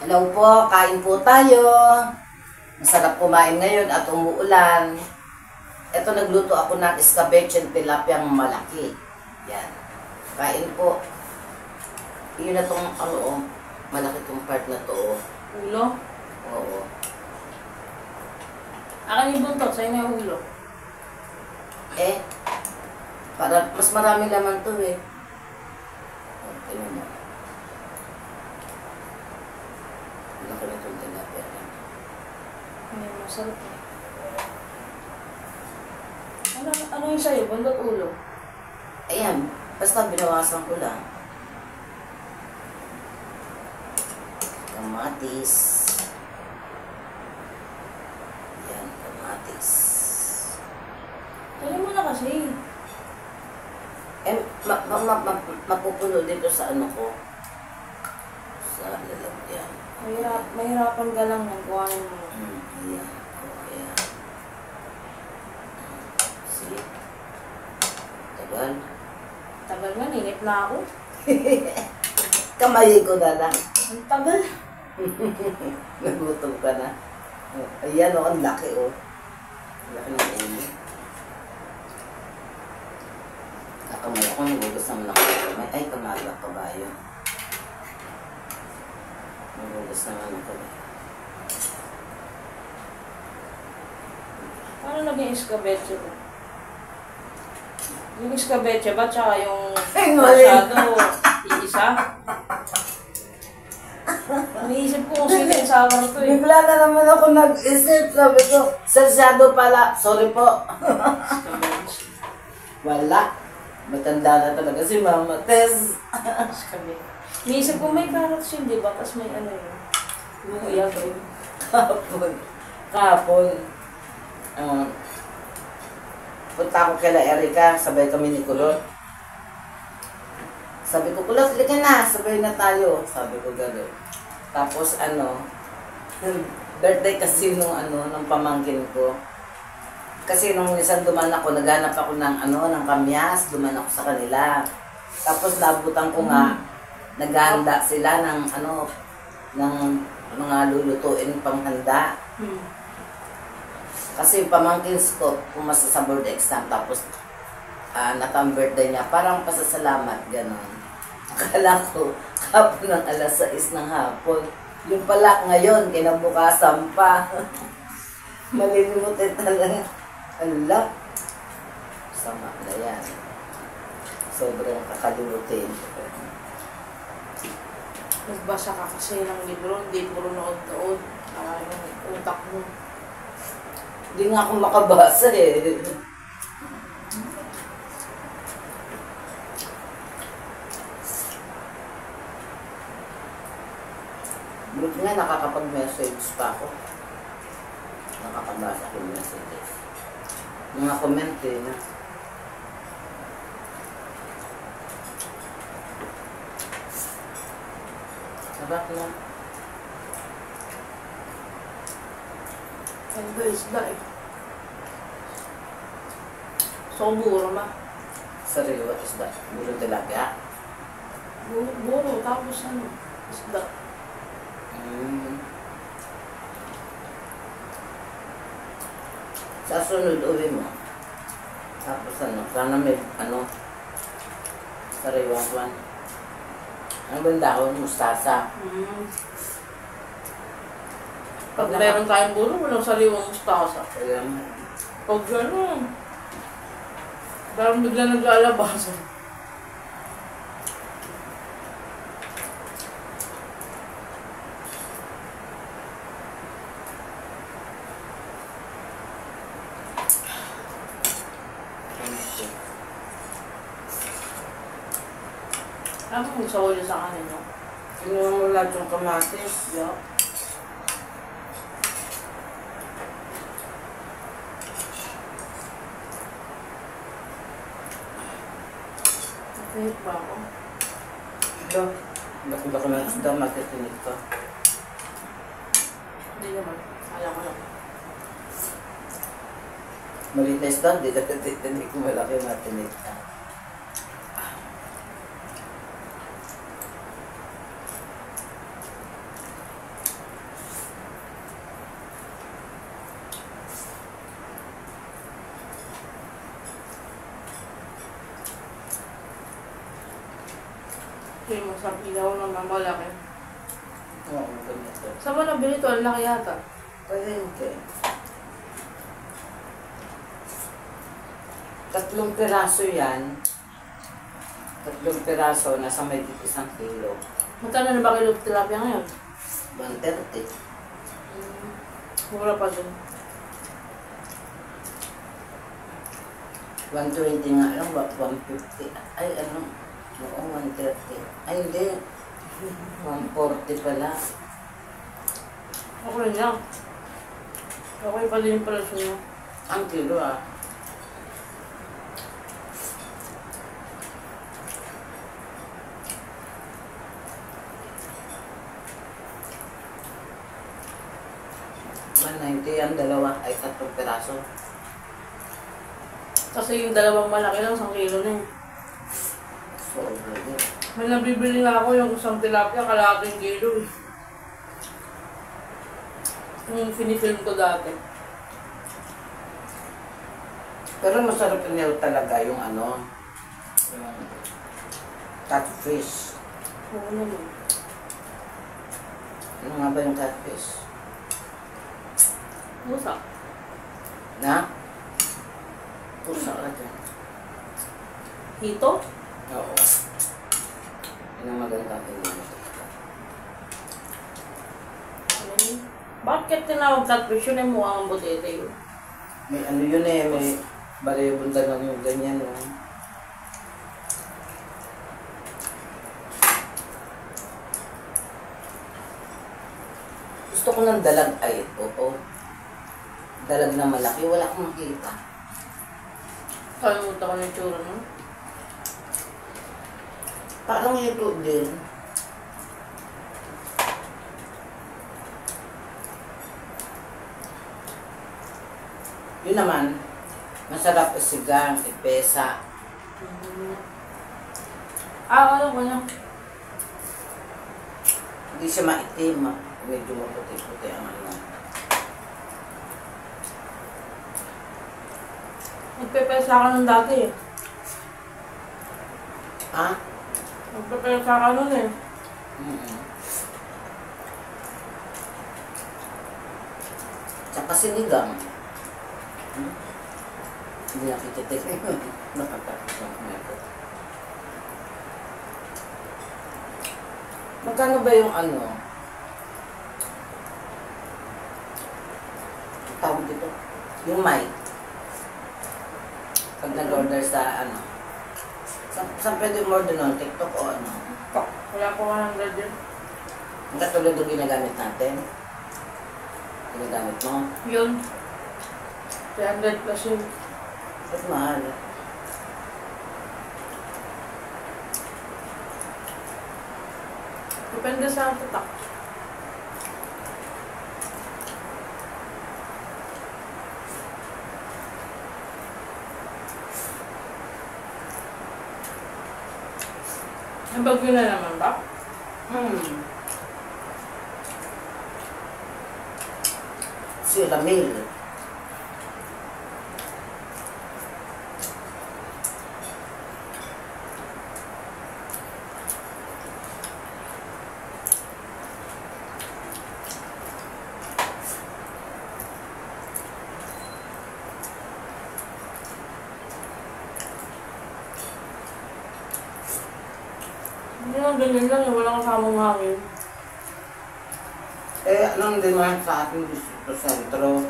Hello po, kain po tayo. Masarap kumain ngayon at umuulan. Ito nagluto ako ng escabeche and tilapiyang malaki. Yan. Kain po. Yun na tong malaki tong part na to. Ulo? Oo. Akin yung buntot, sa'yo na yung ulo. Para mas marami laman to eh. Okay naman. Laki na itong tilapia. Ay, masarap eh. Ano yung sa'yo? Buntot ulo? Ayan, basta binawasan ko lang. Kamatis. Ayan, kamatis. Kaya mo na kasi. Mapupuno dito sa ano ko. Sa lalagyan. Mahirapan ka lang ng kuhanin mo. Ayan. Ayan. See? Tagal. Tagal nga, ninip na ako. Kamay ko na lang. Ang tagal. Nagutom ka na. Ayan o, ang laki o. Laki ng ulo. Kakamay ako, nagugas naman ako ng kamay. Ay, kamaga pa ba yun? Nagugas naman ako. Paano naging escabeche ba? Yung escabeche ba, tsaka yung masyado iisa? Naisip ko kung sino yung sawa na to eh. Bigla na naman ako nag-isip. Sabi ko, Sersado pala. Sorry po. Escabeche. Wala. Matanda na talaga si Mama Tess. Escabeche. Naisip ko may carrots yun, di ba? Tapos may ano yun. Yung uyag yun. Kahapon. Punta ako kila Erica. Sabay kami ni Kulot. Sabi ko, Kulot, halika na. Sabay na tayo. Sabi ko gano'n. Tapos birthday kasi ng pamangkin ko. Kasi nung isang duman ako, naghanap ako ng kamyas, duman ako sa kanila. Tapos nabutan ko nga, naghahanda sila ng mga lulutuin panghanda. Kasi yung pamangkin ko, pumasa sa board exam, tapos natang birthday niya, parang pasasalamat, gano'n. Akala ko, hapon ng alas 6 ng hapon. Yung pala ngayon, kinabukasan pa. Malilimutin talaga. Ala, sama na yan. Sobrang kakalimutin. Nagbasa ka kasi ng libro, hindi puro nood-nood. Yung utak mo. Hindi nga ako makabasa eh. Buti nga nakakapag-message pa ako. Nakakabasa ko yung messages. Mga comment eh. Sarap na. Ano ba isda eh? Soburo ma. Sariwa isda. Bulong tilapia. Buro, tapos ano? Isda. Sa sunod uwi mo. Tapos sana may sariwang kwan. Ano ba yung dahon? Mustasa. Pag meron tayong buro, walang sariwang mustasa. Ayan. Pag gano'n, parang bigla naglalabasan. Ano kung sa ulo sa kanin, no? Kinuha mo lahat yung kamatis. Yeah. Nakahit ba ako? Ito. Laki-laki ng isda, matitinig ka. Hindi naman. Kala ko lang. Maliit na isda, hindi ko malaki matinig ka. Kasi masarap ilaw ng mamalaki. Oo, ganito. Saan mo nabili ito? Ang laki yata. Palengke. 3 piraso yan. 3 piraso, nasa may 1 kilo. Magkano na ba kilo tilapia ngayon? 130. Mura pa din. 120 nga lang, 150. Ay, ano? Oo, 130. Ay, hindi. 140 pala. Okay lang. Okay pa din yung presyo niya. Ang kilo ah. Yan, dalawa ay 3 piraso. Kasi yung dalawang malaki lang, 1 kilo na eh. So, okay. May nabibili nga ako yung isang tilapia, kalahating kilo eh. Yung finifilm ko dati. Pero masarap niyo talaga yung ano, yung catfish. Oo naman. Ano nga ba yung catfish? Musa. Na? Pusa ka dyan. Hito? Oo. Yun ang magandang tingnan. Bakit tinawag catfish yun ay mukhang butete yun? May ano yun eh, may balay-bunda lang yung ganyan. No? Gusto ko ng dalag ay ito. Dalag na malaki, wala akong makita. Kalimutan ko na yung tsura no? Parang ito din. Yun naman, masarap isigang, ipesa. Alam ko na. Hindi siya maitim. Medyo maputi-puti ang ano. Nagpepesa ka nun dati eh. Ha? Nagpepesa ka nun eh. Tsaka sinigang. Hindi nakikita. Nakakakita ko na ito. Magkano ba yung ano? Ang tawag dito? Yung mic. Pag nag-order sa ano? Saan pwede umorder nun? TikTok o ano? Wala ko 100 yun. Ang katulad yung ginagamit natin. Ginagamit mo. Yun. 300 plus yun. Ba't mahal? Depende sa tatak. Ang bagyo na naman ba? Si Ramil. Hindi lang ganyan lang eh. Walang kasamang hangin. Eh, anong demand sa ating distrito sentro?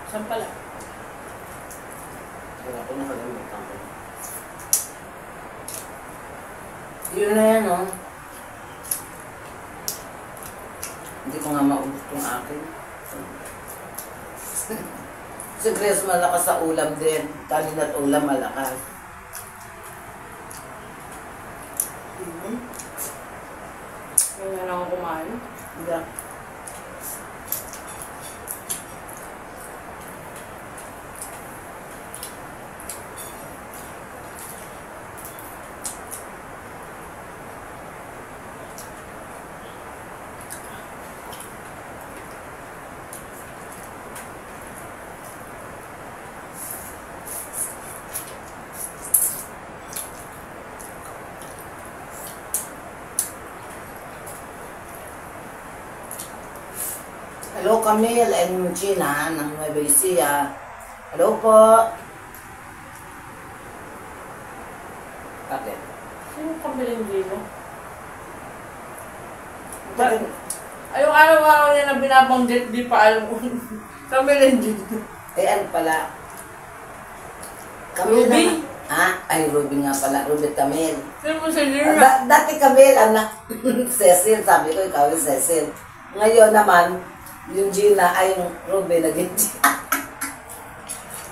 Saan pala? Wala ko nakalimutan ko. Yun na yan, oh. Hindi ko nga maubos itong akin. Si Grace malakas sa ulam din. Kanin at ulam malakas. Ngayon na ako kumain. Yeah. Hello, Camille and Gina ng Nueva Ecija. Hello po. Bakit? Sino Camille Gino? Bakit? Ay, yung araw-araw niya na binabanggit, di pa alam ko. Camille Gino. Ano pala? Camille Ruby? naman. Ay, Ruby nga pala. Ruby Camille. Sino mo sa Gina? Dati Camille, anak. Cecil, sabi ko, ikaw yung Cecil. Ngayon naman, yung Gina ay yung Ruby naging Gina.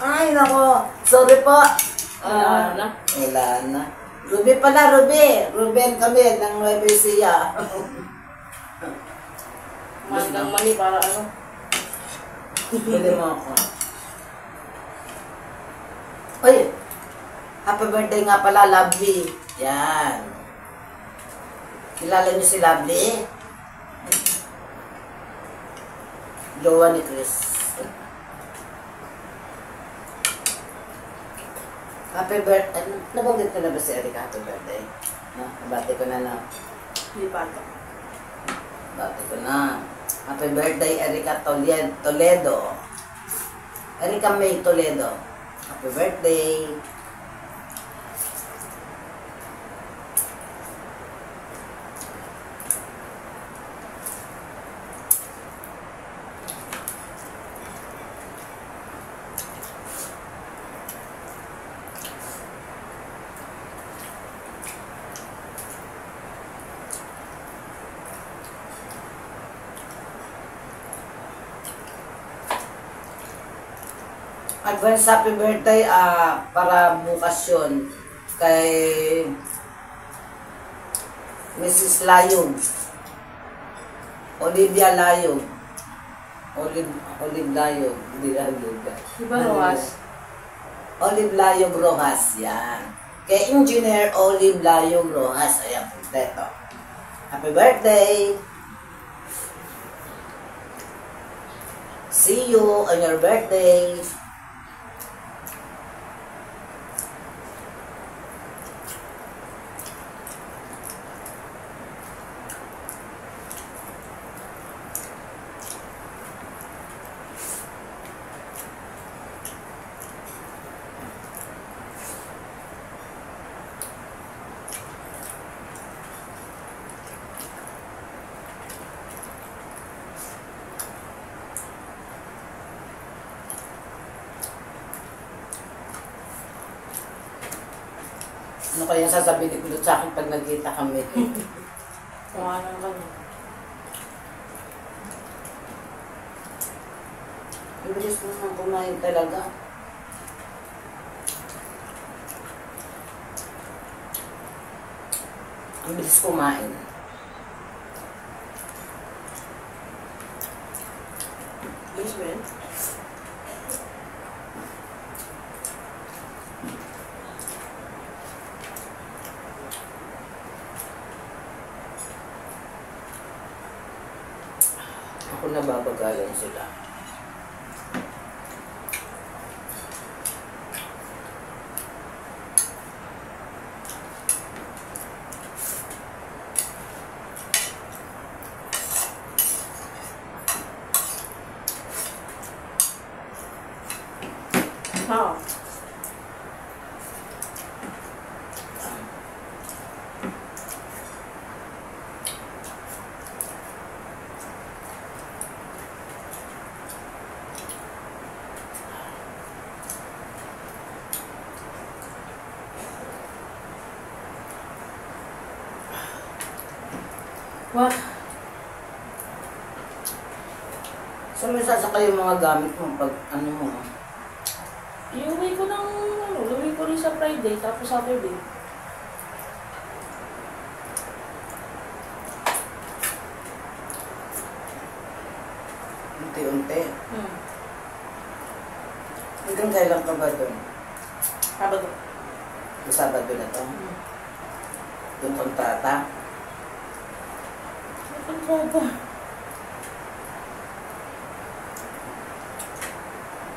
Ay, nako. Sorry po. Wala na. Wala na. Ruby pala, Ruby. Ruby and Camille ng Nueva Ecija. Mandang mani para ano. Bili mo ako. Oy, happy birthday nga pala, Lovely. Yan. Kilala niyo si Lovely? Jowa ni Chris. Happy birthday. Nabanggit ko na ba si Erika happy birthday? No? Nabati ko na na. Hindi pa ito. Bati ko na. Happy birthday, Erika Toledo. Erika May Toledo. Happy birthday. Advance happy birthday para bukas yun kay Mrs. Layog. Olivia Layog. Olive Layog. Hindi Layog. Diba Rojas? Olive Layog Rojas. Yan. Kay Engineer Olive Layog Rojas. Ayan, kompleto. Happy birthday! See you on your birthday! Ano kaya sasabihin ni Kulot sa akin pag nagkita kami? Kumanan ka niya. Ang bilis mo nang kumain talaga. Ang bilis kumain. Bilis ba yun? Ako nababagalan sila. Oo. What? Saan mo sasakay yung mga gamit mo pag ano mo? Iuwi ko ng, uwi ko rin sa Friday, tapos Saturday. Unti-unti. Hanggang kailan ka ba doon? Sabado. Yung Sabado na to? Yung kontrata? Kontrata.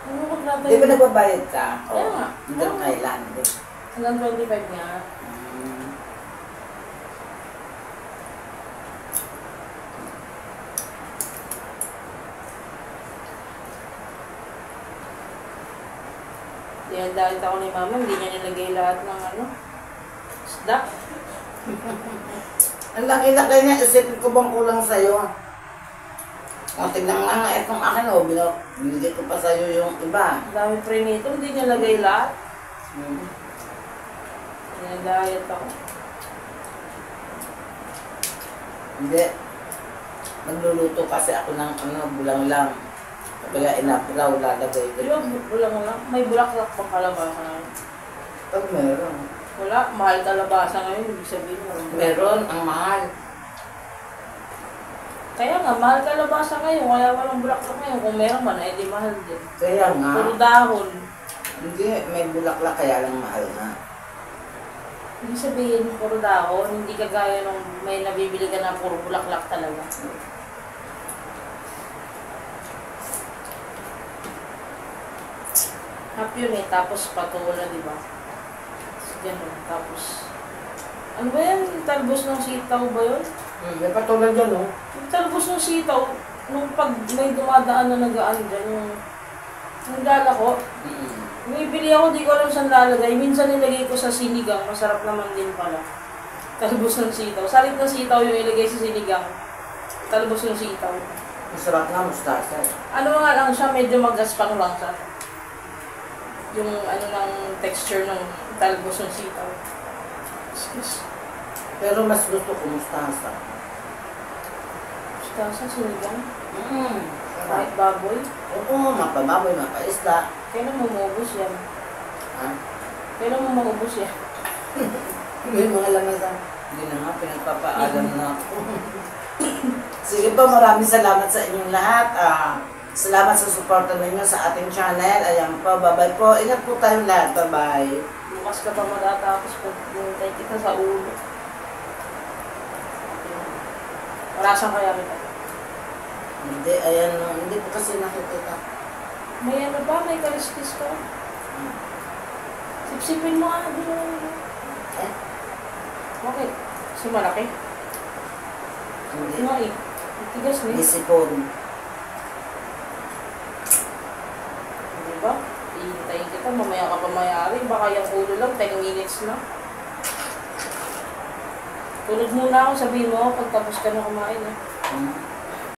Ano kontrata Di ba nagbabayad ka? Kaya nga. Hanggang kailan? Hanggang 25 nga. Dahil ako ni mama, hindi niya nilagay lahat ng ano, isda. Ang laki-laki niya, isipin ko bang kulang sa'yo? O, tignan nga itong akin, o, binigay ko pa sa'yo yung iba. Ang dami prinito, hindi niya lagay lahat. Diet ako. Hindi. Nagluluto kasi ako ng bulang lang. Kaya inapraw, lalagay ko. Pero bulang lang. May bulaklak pang kalabasa ngayon. Pag meron. Wala, mahal kalabasa ngayon. Ibig sabihin mo. Meron, ang mahal. Kaya nga, mahal kalabasa ngayon. Kaya walang bulaklak ngayon. Kung meron man, eh di mahal din. Kaya nga. Puro dahon. Hindi, may bulaklak kaya lang mahal nga. Ibig sabihin, puro dahon. Hindi kagaya nung may nabibili ka na puro bulaklak talaga. Hap yun eh, tapos patola, di ba? Ganun, tapos... Ano ba yan? Talbos ng sitaw ba yun? May patulad dyan, no? Yung talbos ng sitaw, nung pag may dumadaan na nagaan dyan, yung dala ko, bumibili ako, di ko alam saan lalagay. Minsan nilagay ko sa sinigang, masarap naman din pala. Talbos ng sitaw. Salit ng sitaw yung ilagay sa sinigang. Talbos ng sitaw. Masarap nga, mustasa. Ano nga lang siya, medyo magaspang lang siya. Yung ano ng texture ng talbos ng sitaw. Excuse. Pero mas gusto ko mustasa. Mustasa, sinigang. Sarap. Kahit baboy. Oo, mapababoy, mapaisda. Kailan mo maubos yan? Ha? Kailan mo maubos yan? May mga lamasan. Hindi na nga, pinagpapaalam na ako. Sige po, maraming salamat sa inyong lahat. Salamat sa suporta ninyo sa ating channel. Ayan po, bye-bye po. Ingat po tayong lahat. Bye-bye. Bukas ka pa matatapos pag buntay kita sa ulo. Marasan kaya kita. Hindi, ayan. Hindi po kasi nakikita. May ano ba? May kaliskis ka? Sipsipin mo nga. Eh? Bakit? Kasi malaki. Hindi. Nga eh. Tigas na eh. Disipon. Diba? Ihintayin kita. Mamaya ka pa mayari. Baka yung ulo lang. 10 minutes na. Tulog muna ako. Sabihin mo ako pag tapos ka na kumain eh.